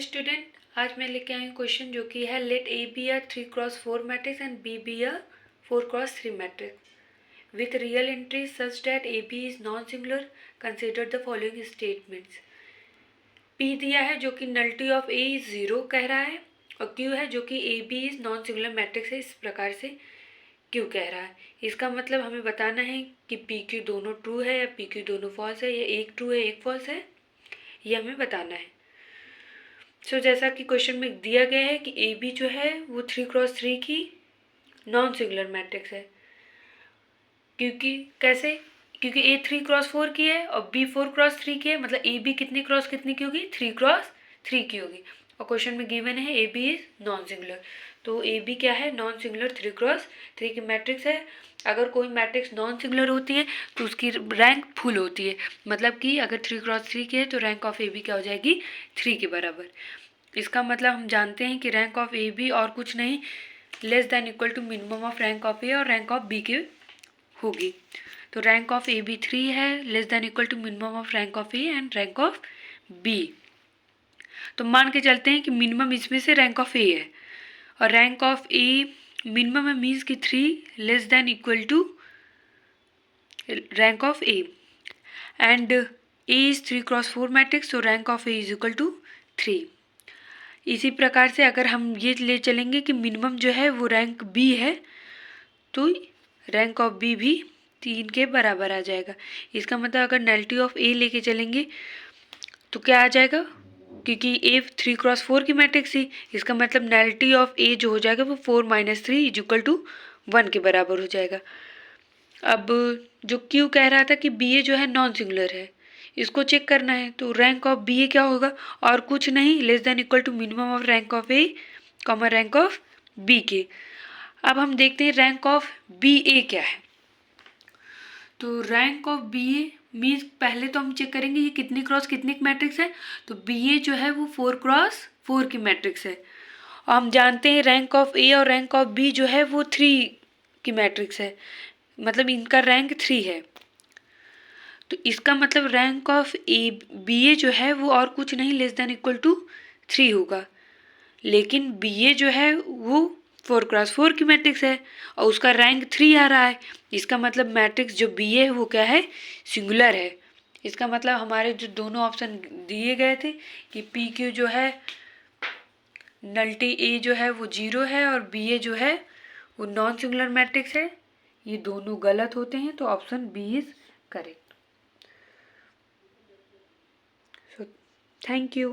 Student, आज मैं लेके आई हूँ क्वेश्चन जो कि है let A be a 3x4 matrix and B be a 4x3 matrix with real entries such that A B is non singular. Consider the following statements. P दिया है जो कि नल्टी ऑफ ए इज 0 कह रहा है, और Q है जो कि A B is non singular matrix है, इस प्रकार से क्यू कह रहा है। इसका मतलब हमें बताना है कि पी क्यू दोनों ट्रू है या पी क्यू दोनों फॉल्स है, या एक ट्रू है एक फॉल्स है, ये हमें बताना है। जैसा कि क्वेश्चन में दिया गया है कि ए बी जो है वो 3x3 की नॉन सिंगुलर मैट्रिक्स है। क्योंकि ए 3x4 की है और बी 4x3 की है, मतलब ए बी कितनी क्रॉस कितनी की होगी, 3x3 की होगी। और क्वेश्चन में गिवन है A B is non singular, तो ए बी क्या है, नॉन सिंगुलर 3x3 की मैट्रिक्स है। अगर कोई मैट्रिक्स नॉन सिंगुलर होती है तो उसकी रैंक फुल होती है, मतलब कि अगर 3x3 की है तो रैंक ऑफ ए बी क्या हो जाएगी, 3 के बराबर। इसका मतलब हम जानते हैं कि रैंक ऑफ ए बी और कुछ नहीं, less than equal to minimum of rank of A और रैंक ऑफ बी की होगी। तो रैंक ऑफ ए बी 3 है, less than equal to minimum of rank of A and rank of B. तो मान के चलते हैं कि मिनिमम इसमें से रैंक ऑफ ए है, और रैंक ऑफ ए मिनिमम है मीन्स कि 3 less than equal to rank of A, and A is 3x4 matrix, so rank of A is equal to 3। इसी प्रकार से अगर हम ये ले चलेंगे कि मिनिमम जो है वो रैंक बी है, तो रैंक ऑफ बी भी 3 के बराबर आ जाएगा। इसका मतलब अगर नल्टी ऑफ ए लेके चलेंगे तो क्या आ जाएगा, क्योंकि ए 3x4 की मैट्रिक्स थी, इसका मतलब नल्टी ऑफ ए जो हो जाएगा वो 4 - 3 इज इक्वल टू 1 के बराबर हो जाएगा। अब जो क्यू कह रहा था कि बी ए जो है नॉन सिंगुलर है, इसको चेक करना है, तो रैंक ऑफ बी ए क्या होगा, और कुछ नहीं, less than equal to minimum of rank of A common rank of B के। अब हम देखते हैं रैंक ऑफ बी ए क्या है। तो rank of B A means पहले तो हम चेक करेंगे ये कितनी क्रॉस कितनी मैट्रिक्स है, तो बी ए जो है वो 4x4 की मैट्रिक्स है, और हम जानते हैं रैंक ऑफ ए और रैंक ऑफ बी जो है वो 3 की मैट्रिक्स है, मतलब इनका रैंक 3 है। तो इसका मतलब रैंक ऑफ ए बी ए जो है वो और कुछ नहीं, लेस देन इक्वल टू 3 होगा। लेकिन बी ए जो है वो 4x4 की मैट्रिक्स है और उसका रैंक 3 आ रहा है, इसका मतलब मैट्रिक्स जो बी ए है वो क्या है, सिंगुलर है। इसका मतलब हमारे जो दोनों ऑप्शन दिए गए थे कि पी क्यू जो है नल्टी ए जो है वो 0 है और बी ए जो है वो नॉन सिंगुलर मैट्रिक्स है, ये दोनों गलत होते हैं, तो option B is correct. So, thank you.